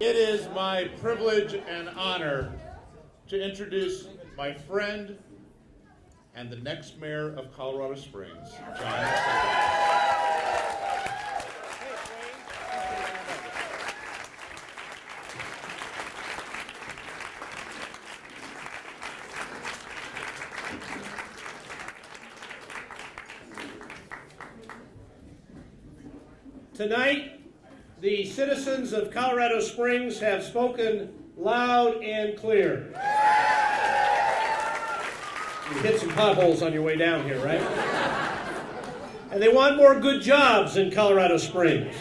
It is my privilege and honor to introduce my friend and the next mayor of Colorado Springs, John Suthers. Tonight, the citizens of Colorado Springs have spoken loud and clear. You hit some potholes on your way down here, right? And they want more good jobs in Colorado Springs.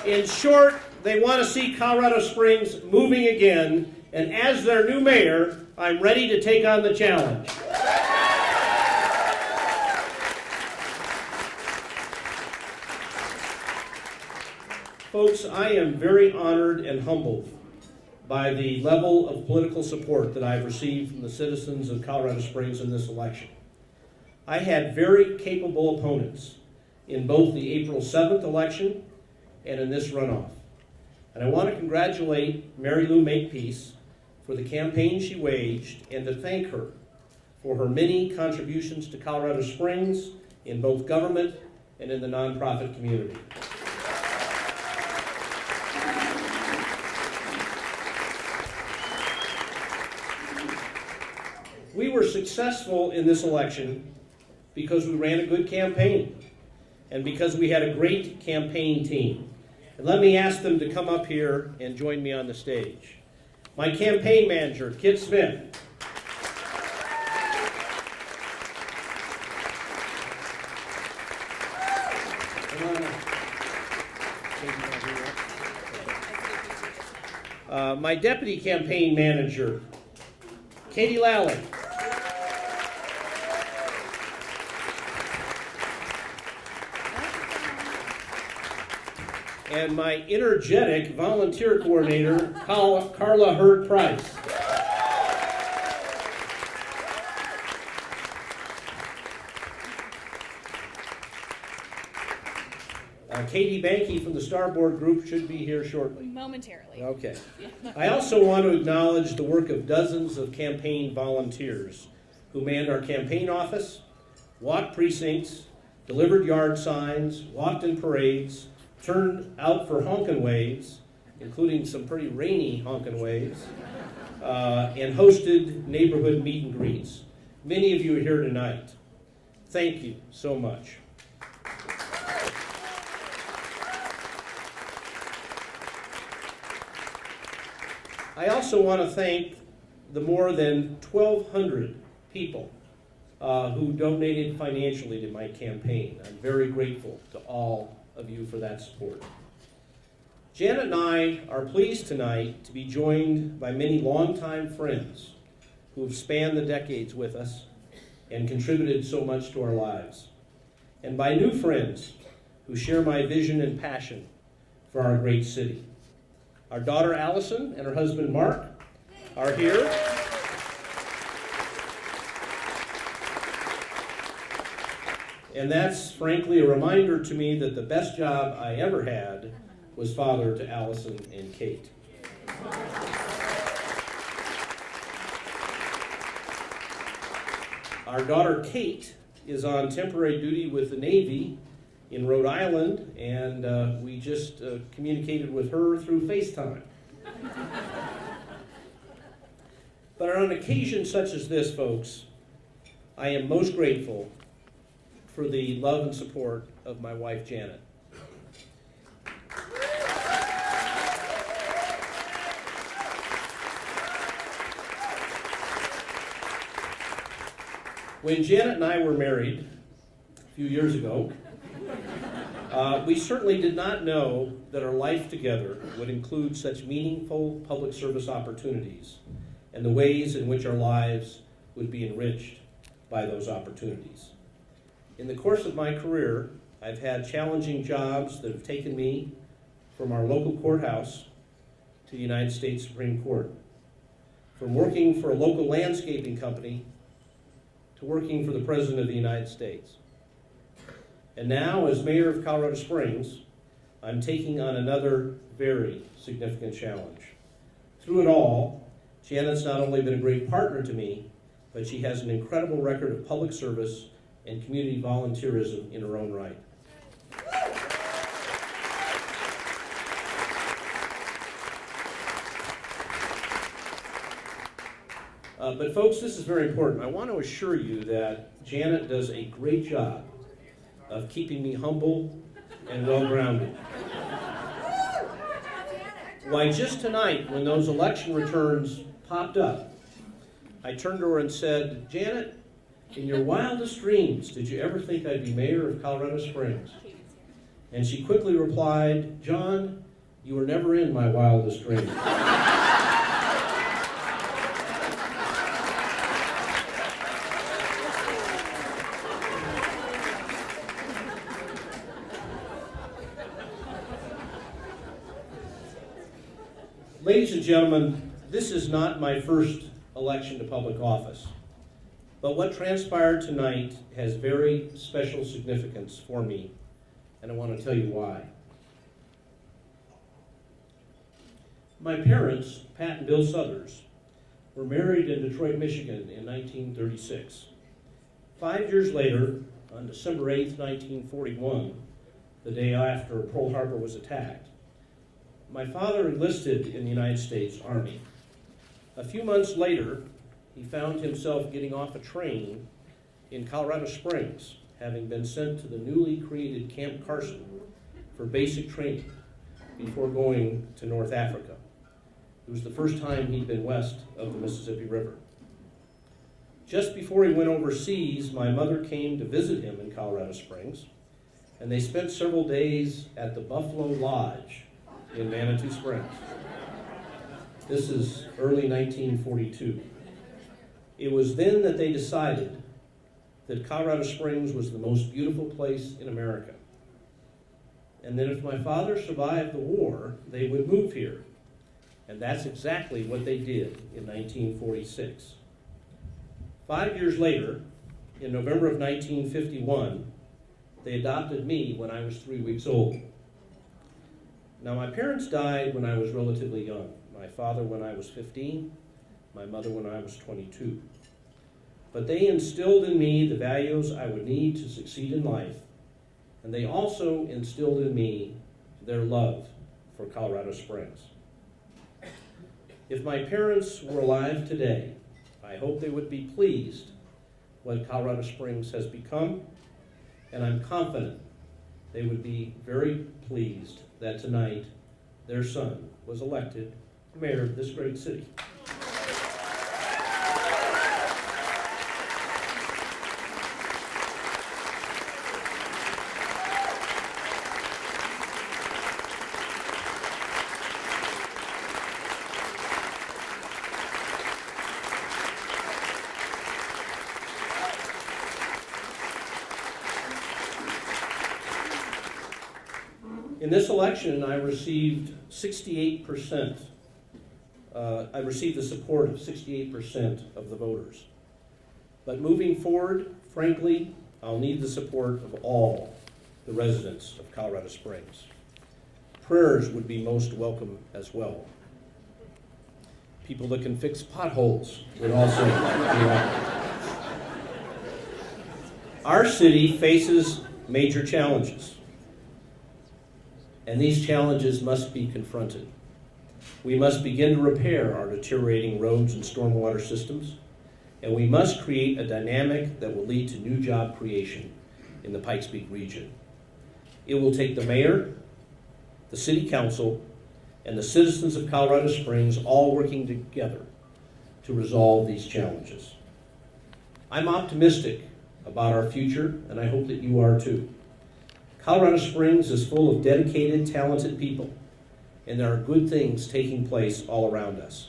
In short, they want to see Colorado Springs moving again, and as their new mayor, I'm ready to take on the challenge. Folks, I am very honored and humbled by the level of political support that I've received from the citizens of Colorado Springs in this election. I had very capable opponents in both the April 7th election and in this runoff. And I want to congratulate Mary Lou Makepeace for the campaign she waged and to thank her for her many contributions to Colorado Springs in both government and in the nonprofit community. We were successful in this election because we ran a good campaign and because we had a great campaign team. And let me ask them to come up here and join me on the stage. My campaign manager, Kit Smith. My deputy campaign manager, Katie Lally. And my energetic volunteer coordinator, Carla Hurd-Price. Katie Banky from the Starboard Group should be here shortly. Momentarily. Okay. I also want to acknowledge the work of dozens of campaign volunteers who manned our campaign office, walked precincts, delivered yard signs, walked in parades, turned out for honkin' waves, including some pretty rainy honkin' waves, and hosted neighborhood meet and greets. Many of you are here tonight. Thank you so much. I also want to thank the more than 1,200 people who donated financially to my campaign. I'm very grateful to all of you for that support. Janet and I are pleased tonight to be joined by many longtime friends who have spanned the decades with us and contributed so much to our lives, and by new friends who share my vision and passion for our great city. Our daughter Allison and her husband Mark are here. And that's frankly a reminder to me that the best job I ever had was father to Allison and Kate. Our daughter Kate is on temporary duty with the Navy in Rhode Island, and we just communicated with her through FaceTime. But on an occasion such as this, folks, I am most grateful for the love and support of my wife, Janet. When Janet and I were married a few years ago, we certainly did not know that our life together would include such meaningful public service opportunities and the ways in which our lives would be enriched by those opportunities. In the course of my career, I've had challenging jobs that have taken me from our local courthouse to the United States Supreme Court, from working for a local landscaping company to working for the President of the United States. And now, as mayor of Colorado Springs, I'm taking on another very significant challenge. Through it all, Janet's not only been a great partner to me, but she has an incredible record of public service and community volunteerism in her own right. But folks, this is very important. I want to assure you that Janet does a great job of keeping me humble and well-grounded. Why, just tonight, when those election returns popped up, I turned to her and said, "Janet, in your wildest dreams, did you ever think I'd be mayor of Colorado Springs?" And she quickly replied, "John, you were never in my wildest dreams." Ladies and gentlemen, this is not my first election to public office, but what transpired tonight has very special significance for me, and I want to tell you why. My parents, Pat and Bill Suthers, were married in Detroit, Michigan in 1936. 5 years later, on December 8th, 1941, the day after Pearl Harbor was attacked, my father enlisted in the United States Army. A few months later, he found himself getting off a train in Colorado Springs, having been sent to the newly created Camp Carson for basic training before going to North Africa. It was the first time he'd been west of the Mississippi River. Just before he went overseas, my mother came to visit him in Colorado Springs, and they spent several days at the Buffalo Lodge in Manitou Springs. This is early 1942. It was then that they decided that Colorado Springs was the most beautiful place in America, and that if my father survived the war, they would move here. And that's exactly what they did in 1946. 5 years later, in November of 1951, they adopted me when I was 3 weeks old. Now, my parents died when I was relatively young. My father when I was 15, my mother when I was 22. But they instilled in me the values I would need to succeed in life, and they also instilled in me their love for Colorado Springs. If my parents were alive today, I hope they would be pleased what Colorado Springs has become, and I'm confident they would be very pleased that tonight their son was elected mayor of this great city. In this election, I received 68%. I received the support of 68% of the voters. But moving forward, frankly, I'll need the support of all the residents of Colorado Springs. Prayers would be most welcome as well. People that can fix potholes would also be welcome. Our city faces major challenges, and these challenges must be confronted. We must begin to repair our deteriorating roads and stormwater systems, and we must create a dynamic that will lead to new job creation in the Pikes Peak region. It will take the mayor, the city council, and the citizens of Colorado Springs all working together to resolve these challenges. I'm optimistic about our future, and I hope that you are too. Colorado Springs is full of dedicated, talented people, and there are good things taking place all around us.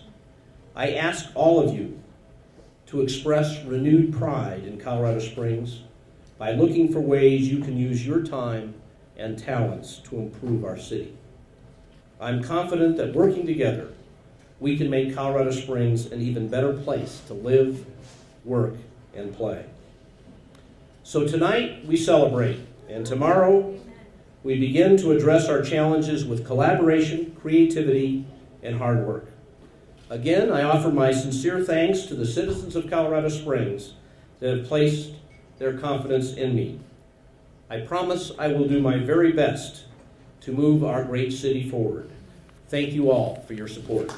I ask all of you to express renewed pride in Colorado Springs by looking for ways you can use your time and talents to improve our city. I'm confident that working together, we can make Colorado Springs an even better place to live, work, and play. So tonight we celebrate, and tomorrow we begin to address our challenges with collaboration, creativity, and hard work. Again, I offer my sincere thanks to the citizens of Colorado Springs that have placed their confidence in me. I promise I will do my very best to move our great city forward. Thank you all for your support.